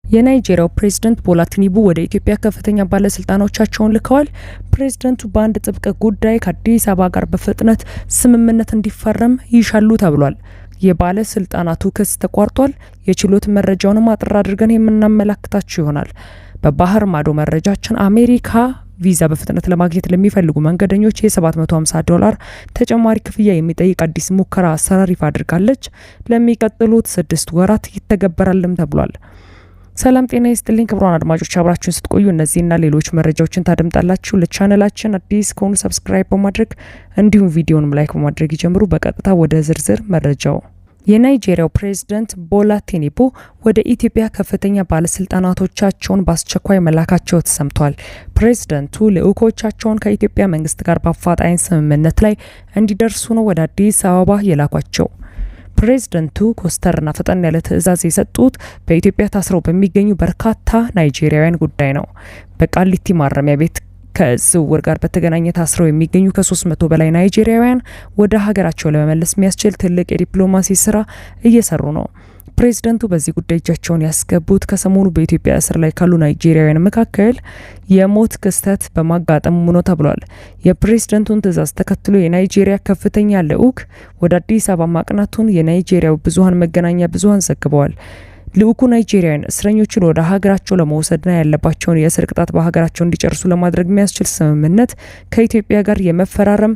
የናይጄሪያው ፕሬዝዳንት ቦላ ቲኑቡ ወደ ኢትዮጵያ ከፍተኛ ባለስልጣኖቻቸውን ልከዋል። ፕሬዝዳንቱ በአንድ ጥብቅ ጉዳይ ከአዲስ አበባ ጋር በፍጥነት ስምምነት እንዲፈረም ይሻሉ ተብሏል። የባለስልጣናቱ ክስ ተቋርጧል። የችሎት መረጃውንም አጥር አድርገን የምናመላክታችሁ ይሆናል። በባህር ማዶ መረጃችን አሜሪካ ቪዛ በፍጥነት ለማግኘት ለሚፈልጉ መንገደኞች $750 ተጨማሪ ክፍያ የሚጠይቅ አዲስ ሙከራ አሰራር ይፋ አድርጋለች። ለሚቀጥሉት 6 ወራት ይተገበራልም ተብሏል። ሰላም ጤና ይስጥልኝ ክቡራን አድማጮች፣ አብራችሁን ስትቆዩ እነዚህና ሌሎች መረጃዎችን ታደምጣላችሁ። ለቻናላችን አዲስ ከሆኑ ሰብስክራይብ በማድረግ እንዲሁም ቪዲዮንም ላይክ በማድረግ ይጀምሩ። በቀጥታ ወደ ዝርዝር መረጃው። የናይጄሪያው ፕሬዝዳንት ቦላ ቲኑቡ ወደ ኢትዮጵያ ከፍተኛ ባለስልጣናቶቻቸውን በአስቸኳይ መላካቸው ተሰምቷል። ፕሬዝዳንቱ ልዑኮቻቸውን ከኢትዮጵያ መንግስት ጋር በአፋጣኝ ስምምነት ላይ እንዲደርሱ ነው ወደ አዲስ አበባ የላኳቸው። ፕሬዝዳንቱ ኮስተርና ፈጠን ያለ ትዕዛዝ የሰጡት በኢትዮጵያ ታስረው በሚገኙ በርካታ ናይጄሪያውያን ጉዳይ ነው። በቃሊቲ ማረሚያ ቤት ከዝውውር ጋር በተገናኘ ታስረው የሚገኙ ከ300 በላይ ናይጄሪያውያን ወደ ሀገራቸው ለመመለስ የሚያስችል ትልቅ የዲፕሎማሲ ስራ እየሰሩ ነው። ፕሬዝዳንቱ በዚህ ጉዳይ እጃቸውን ያስገቡት ከሰሞኑ በኢትዮጵያ እስር ላይ ካሉ ናይጄሪያውያን መካከል የሞት ክስተት በማጋጠሙ ነው ተብሏል። የፕሬዝዳንቱን ትዕዛዝ ተከትሎ የናይጄሪያ ከፍተኛ ልዑክ ወደ አዲስ አበባ ማቅናቱን የናይጄሪያው ብዙሃን መገናኛ ብዙሃን ዘግበዋል። ልዑኩ ናይጄሪያውያን እስረኞችን ወደ ሀገራቸው ለመውሰድና ያለባቸውን የእስር ቅጣት በሀገራቸው እንዲጨርሱ ለማድረግ የሚያስችል ስምምነት ከኢትዮጵያ ጋር የመፈራረም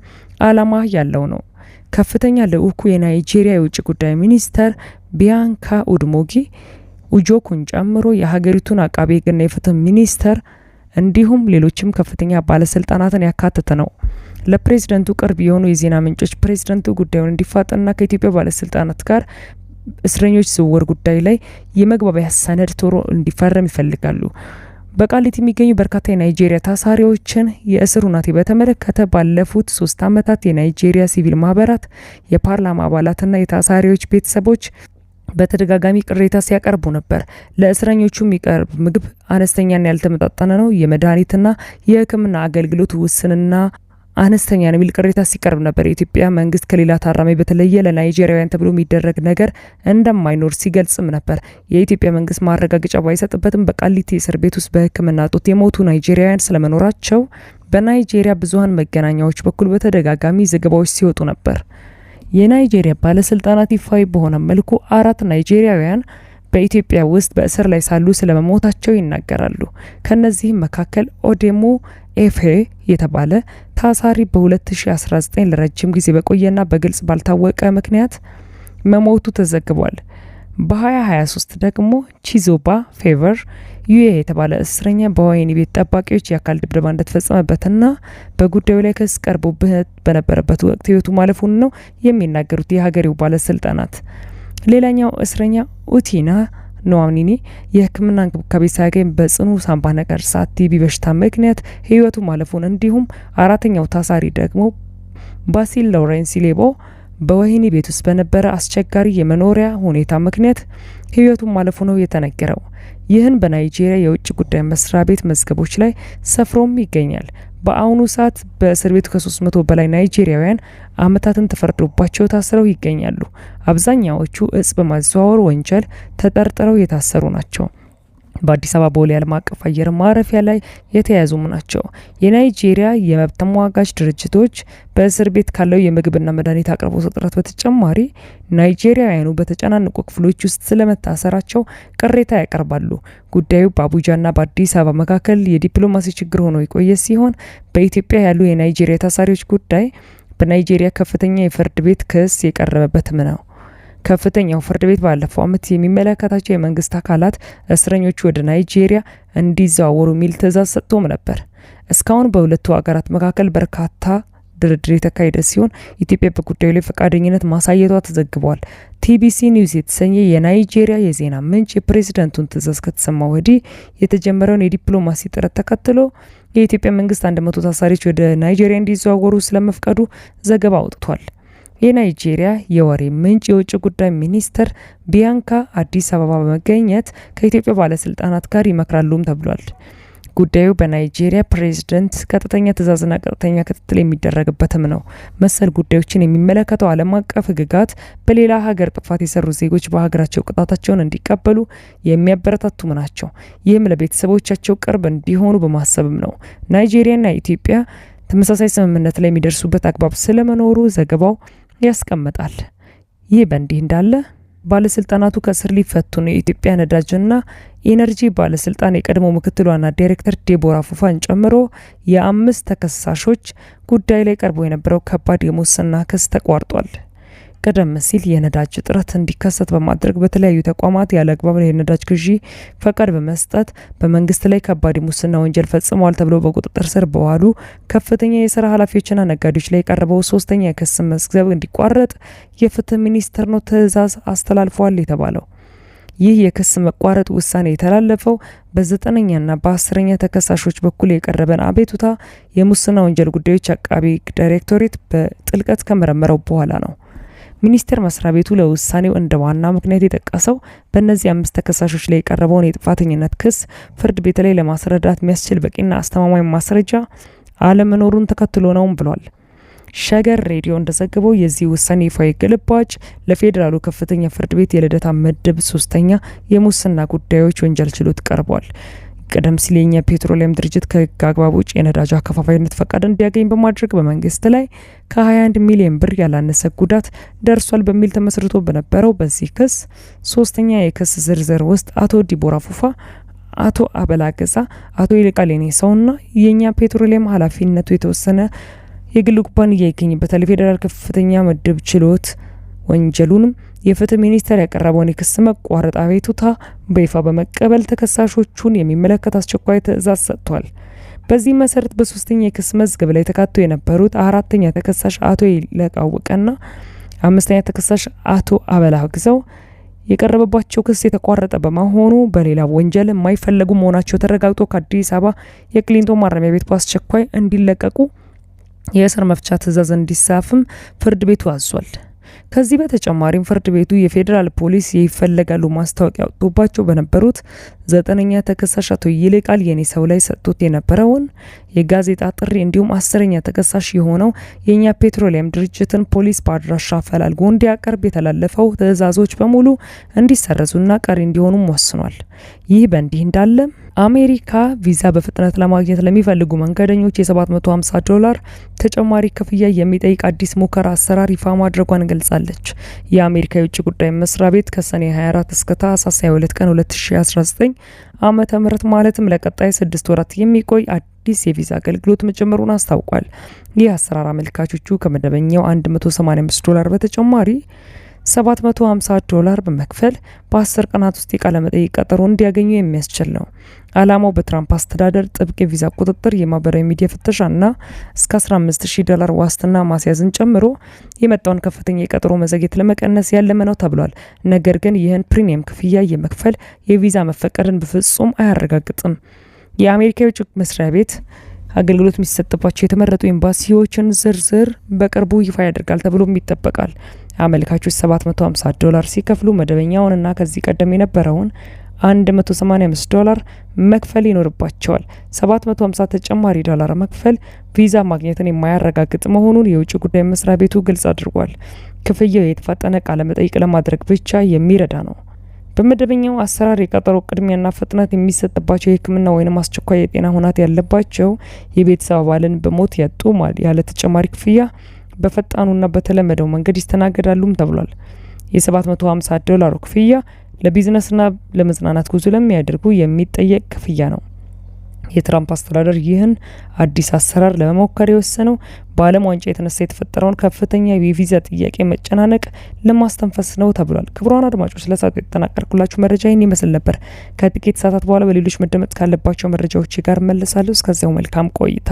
ዓላማ ያለው ነው። ከፍተኛ ልዑኩ የናይጄሪያ የውጭ ጉዳይ ሚኒስተር ቢያንካ ኡድሞጊ ኡጆኩን ጨምሮ የሀገሪቱን አቃቤ ሕግና የፍትህ ሚኒስተር እንዲሁም ሌሎችም ከፍተኛ ባለስልጣናትን ያካተተ ነው። ለፕሬዝዳንቱ ቅርብ የሆኑ የዜና ምንጮች ፕሬዝዳንቱ ጉዳዩን እንዲፋጠንና ከኢትዮጵያ ባለስልጣናት ጋር እስረኞች ዝውውር ጉዳይ ላይ የመግባቢያ ሰነድ ቶሎ እንዲፈረም ይፈልጋሉ። በቃሊቲ የሚገኙ በርካታ የናይጄሪያ ታሳሪዎችን የእስር ሁኔታ በተመለከተ ባለፉት 3 ዓመታት የናይጄሪያ ሲቪል ማህበራት፣ የፓርላማ አባላትና የታሳሪዎች ቤተሰቦች በተደጋጋሚ ቅሬታ ሲያቀርቡ ነበር። ለእስረኞቹ የሚቀርብ ምግብ አነስተኛና ያልተመጣጠነ ነው፣ የመድኃኒትና የሕክምና አገልግሎት ውስንና አነስተኛ ነው የሚል ቅሬታ ሲቀርብ ነበር። የኢትዮጵያ መንግስት ከሌላ ታራሚ በተለየ ለናይጄሪያውያን ተብሎ የሚደረግ ነገር እንደማይኖር ሲገልጽም ነበር። የኢትዮጵያ መንግስት ማረጋገጫ ባይሰጥበትም በቃሊቲ እስር ቤት ውስጥ በሕክምና እጦት የሞቱ ናይጄሪያውያን ስለመኖራቸው በናይጄሪያ ብዙሃን መገናኛዎች በኩል በተደጋጋሚ ዘገባዎች ሲወጡ ነበር። የናይጄሪያ ባለስልጣናት ይፋዊ በሆነ መልኩ 4 ናይጄሪያውያን በኢትዮጵያ ውስጥ በእስር ላይ ሳሉ ስለመሞታቸው ይናገራሉ። ከነዚህም መካከል ኦዴሞ ኤፌ የተባለ ታሳሪ በ2019 ለረጅም ጊዜ በቆየና በግልጽ ባልታወቀ ምክንያት መሞቱ ተዘግቧል። በ2023 ደግሞ ቺዞባ ፌቨር ዩኤ የተባለ እስረኛ በወህኒ ቤት ጠባቂዎች የአካል ድብደባ እንደተፈጸመበትና በጉዳዩ ላይ ክስ ቀርቦበት በነበረበት ወቅት ህይወቱ ማለፉን ነው የሚናገሩት የሀገሬው ባለስልጣናት። ሌላኛው እስረኛ ኡቲና ኖዋኒኒ የሕክምና እንክብካቤ ሳያገኝ በጽኑ ሳምባ ነቀርሳ ቲቢ በሽታ ምክንያት ህይወቱ ማለፉን እንዲሁም 4ኛው ታሳሪ ደግሞ ባሲል ሎሬንሲ ሌቦ በወህኒ ቤት ውስጥ በነበረ አስቸጋሪ የመኖሪያ ሁኔታ ምክንያት ህይወቱ ማለፉ ነው የተነገረው። ይህን በናይጄሪያ የውጭ ጉዳይ መስሪያ ቤት መዝገቦች ላይ ሰፍሮም ይገኛል። በአሁኑ ሰዓት በእስር ቤቱ ከ300 በላይ ናይጄሪያውያን አመታትን ተፈርዶባቸው ታስረው ይገኛሉ። አብዛኛዎቹ እጽ በማዘዋወር ወንጀል ተጠርጥረው የታሰሩ ናቸው። በአዲስ አበባ ቦሌ ዓለም አቀፍ አየር ማረፊያ ላይ የተያዙም ናቸው። የናይጄሪያ የመብት ተሟጋች ድርጅቶች በእስር ቤት ካለው የምግብና መድኃኒት አቅርቦት እጥረት በተጨማሪ ናይጄሪያውያኑ በተጨናነቁ ክፍሎች ውስጥ ስለመታሰራቸው ቅሬታ ያቀርባሉ። ጉዳዩ በአቡጃና በአዲስ አበባ መካከል የዲፕሎማሲ ችግር ሆኖ የቆየ ሲሆን በኢትዮጵያ ያሉ የናይጄሪያ ታሳሪዎች ጉዳይ በናይጄሪያ ከፍተኛ የፍርድ ቤት ክስ የቀረበበትም ነው። ከፍተኛው ፍርድ ቤት ባለፈው ዓመት የሚመለከታቸው የመንግስት አካላት እስረኞቹ ወደ ናይጄሪያ እንዲዘዋወሩ የሚል ትዕዛዝ ሰጥቶም ነበር። እስካሁን በሁለቱ ሀገራት መካከል በርካታ ድርድር የተካሄደ ሲሆን ኢትዮጵያ በጉዳዩ ላይ ፈቃደኝነት ማሳየቷ ተዘግቧል። ቲቢሲ ኒውስ የተሰኘ የናይጄሪያ የዜና ምንጭ የፕሬዝዳንቱን ትዕዛዝ ከተሰማ ወዲህ የተጀመረውን የዲፕሎማሲ ጥረት ተከትሎ የኢትዮጵያ መንግስት 100 ታሳሪዎች ወደ ናይጄሪያ እንዲዘዋወሩ ስለመፍቀዱ ዘገባ አውጥቷል። የናይጄሪያ የወሬ ምንጭ የውጭ ጉዳይ ሚኒስተር ቢያንካ አዲስ አበባ በመገኘት ከኢትዮጵያ ባለስልጣናት ጋር ይመክራሉም ተብሏል። ጉዳዩ በናይጄሪያ ፕሬዝዳንት ቀጥተኛ ትዕዛዝና ቀጥተኛ ክትትል የሚደረግበትም ነው። መሰል ጉዳዮችን የሚመለከተው ዓለም አቀፍ ሕግጋት በሌላ ሀገር ጥፋት የሰሩ ዜጎች በሀገራቸው ቅጣታቸውን እንዲቀበሉ የሚያበረታቱም ናቸው። ይህም ለቤተሰቦቻቸው ቅርብ እንዲሆኑ በማሰብም ነው። ናይጄሪያና ኢትዮጵያ ተመሳሳይ ስምምነት ላይ የሚደርሱበት አግባብ ስለመኖሩ ዘገባው ያስቀምጣል። ይህ በእንዲህ እንዳለ ባለስልጣናቱ ከእስር ሊፈቱ ነው። የኢትዮጵያ ነዳጅና ኢነርጂ ባለስልጣን የቀድሞ ምክትል ዋና ዳይሬክተር ዴቦራ ፉፋን ጨምሮ የ5 ተከሳሾች ጉዳይ ላይ ቀርቦ የነበረው ከባድ የሙስና ክስ ተቋርጧል። ቀደም ሲል የነዳጅ እጥረት እንዲከሰት በማድረግ በተለያዩ ተቋማት ያለ አግባብ የነዳጅ ግዢ ፈቃድ በመስጠት በመንግስት ላይ ከባድ የሙስና ወንጀል ፈጽመዋል ተብሎ በቁጥጥር ስር በዋሉ ከፍተኛ የስራ ኃላፊዎችና ነጋዴዎች ላይ የቀረበው ሶስተኛ የክስ መዝገብ እንዲቋረጥ የፍትህ ሚኒስቴር ነው ትዕዛዝ አስተላልፏል የተባለው። ይህ የክስ መቋረጥ ውሳኔ የተላለፈው በ9ኛና በ10ኛ ተከሳሾች በኩል የቀረበን አቤቱታ የሙስና ወንጀል ጉዳዮች አቃቢ ዳይሬክቶሬት በጥልቀት ከመረመረው በኋላ ነው። ሚኒስቴር መስሪያ ቤቱ ለውሳኔው እንደ ዋና ምክንያት የጠቀሰው በእነዚህ 5 ተከሳሾች ላይ የቀረበውን የጥፋተኝነት ክስ ፍርድ ቤት ላይ ለማስረዳት የሚያስችል በቂና አስተማማኝ ማስረጃ አለመኖሩን ተከትሎ ነው ብሏል። ሸገር ሬዲዮ እንደዘገበው የዚህ ውሳኔ ይፋዊ ግልባጭ ለፌዴራሉ ከፍተኛ ፍርድ ቤት የልደታ ምድብ 3ኛ የሙስና ጉዳዮች ወንጀል ችሎት ቀርቧል። ቀደም ሲል የኛ ፔትሮሊየም ድርጅት ከህግ አግባብ ውጭ የነዳጅ አከፋፋይነት ፈቃድ እንዲያገኝ በማድረግ በመንግስት ላይ ከ21 ሚሊዮን ብር ያላነሰ ጉዳት ደርሷል በሚል ተመስርቶ በነበረው በዚህ ክስ ሶስተኛ የክስ ዝርዝር ውስጥ አቶ ዲቦራ ፉፋ፣ አቶ አበላ ገዛ፣ አቶ ይልቃል የኔሰውና የኛ ፔትሮሊየም ኃላፊነቱ የተወሰነ የግል ኩባንያ ይገኝበታል። የፌዴራል ከፍተኛ ምድብ ችሎት ወንጀሉንም የፍትህ ሚኒስቴር ያቀረበውን የክስ መቋረጥ አቤቱታ በይፋ በመቀበል ተከሳሾቹን የሚመለከት አስቸኳይ ትዕዛዝ ሰጥቷል። በዚህ መሰረት በሶስተኛ የክስ መዝገብ ላይ ተካቶ የነበሩት 4ኛ ተከሳሽ አቶ ይለቃወቀና 5ኛ ተከሳሽ አቶ አበላ ግዘው የቀረበባቸው ክስ የተቋረጠ በመሆኑ በሌላ ወንጀል የማይፈለጉ መሆናቸው ተረጋግጦ ከአዲስ አበባ የቅሊንጦ ማረሚያ ቤት በአስቸኳይ እንዲለቀቁ የእስር መፍቻ ትዕዛዝ እንዲጻፍም ፍርድ ቤቱ አዟል። ከዚህ በተጨማሪም ፍርድ ቤቱ የፌዴራል ፖሊስ ይፈለጋሉ ማስታወቂያ ወጥቶባቸው በነበሩት 9ኛ ተከሳሽ አቶ ይልቃል የኔሰው ላይ ሰጥቶት የነበረውን የጋዜጣ ጥሪ እንዲሁም 10ኛ ተከሳሽ የሆነው የኛ ፔትሮሊየም ድርጅትን ፖሊስ በአድራሻ ፈላልጎ እንዲያቀርብ የተላለፈው ትዕዛዞች በሙሉ እንዲሰረዙና ቀሪ እንዲሆኑም ወስኗል። ይህ በእንዲህ እንዳለ አሜሪካ ቪዛ በፍጥነት ለማግኘት ለሚፈልጉ መንገደኞች $750 ተጨማሪ ክፍያ የሚጠይቅ አዲስ ሙከራ አሰራር ይፋ ማድረጓን ገልጻለች። የአሜሪካ የውጭ ጉዳይ መስሪያ ቤት ከሰኔ 24 እስከ ታህሳስ 22 ቀን 2019 ዓመተ ምህረት ማለትም ለቀጣይ 6 ወራት የሚቆይ አዲስ የቪዛ አገልግሎት መጀመሩን አስታውቋል። ይህ አሰራር አመልካቾቹ ከመደበኛው $185 በተጨማሪ $750 በመክፈል በ10 ቀናት ውስጥ የቃለ መጠይቅ ቀጠሮ እንዲያገኙ የሚያስችል ነው። ዓላማው በትራምፕ አስተዳደር ጥብቅ የቪዛ ቁጥጥር፣ የማህበራዊ ሚዲያ ፍተሻና እስከ $15,000 ዋስትና ማስያዝን ጨምሮ የመጣውን ከፍተኛ የቀጠሮ መዘግየት ለመቀነስ ያለመ ነው ተብሏል። ነገር ግን ይህን ፕሪሚየም ክፍያ የመክፈል የቪዛ መፈቀድን በፍጹም አያረጋግጥም። የአሜሪካ የውጭ መስሪያ ቤት አገልግሎት የሚሰጥባቸው የተመረጡ ኤምባሲዎችን ዝርዝር በቅርቡ ይፋ ያደርጋል ተብሎም ይጠበቃል። አመልካቾች $750 ሲከፍሉ መደበኛውንና ከዚህ ቀደም የነበረውን $185 መክፈል ይኖርባቸዋል። 750 ተጨማሪ ዶላር መክፈል ቪዛ ማግኘትን የማያረጋግጥ መሆኑን የውጭ ጉዳይ መስሪያ ቤቱ ግልጽ አድርጓል። ክፍያው የተፋጠነ ቃለ መጠይቅ ለማድረግ ብቻ የሚረዳ ነው። በመደበኛው አሰራር የቀጠሮ ቅድሚያና ፍጥነት የሚሰጥባቸው የሕክምና ወይም አስቸኳይ የጤና ሁኔታ ያለባቸው የቤተሰብ አባልን በሞት ያጡ ያለ ተጨማሪ ክፍያ በፈጣኑና በተለመደው መንገድ ይስተናገዳሉም ተብሏል። $750 ክፍያ ለቢዝነስና ለመዝናናት ጉዞ ለሚያደርጉ የሚጠየቅ ክፍያ ነው። የትራምፕ አስተዳደር ይህን አዲስ አሰራር ለመሞከር የወሰነው በዓለም ዋንጫ የተነሳ የተፈጠረውን ከፍተኛ የቪዛ ጥያቄ መጨናነቅ ለማስተንፈስ ነው ተብሏል። ክቡራን አድማጮች ለሰዓቱ የተጠናቀርኩላችሁ መረጃ ይህን ይመስል ነበር። ከጥቂት ሰዓታት በኋላ በሌሎች መደመጥ ካለባቸው መረጃዎች ጋር መለሳለሁ። እስከዚያው መልካም ቆይታ።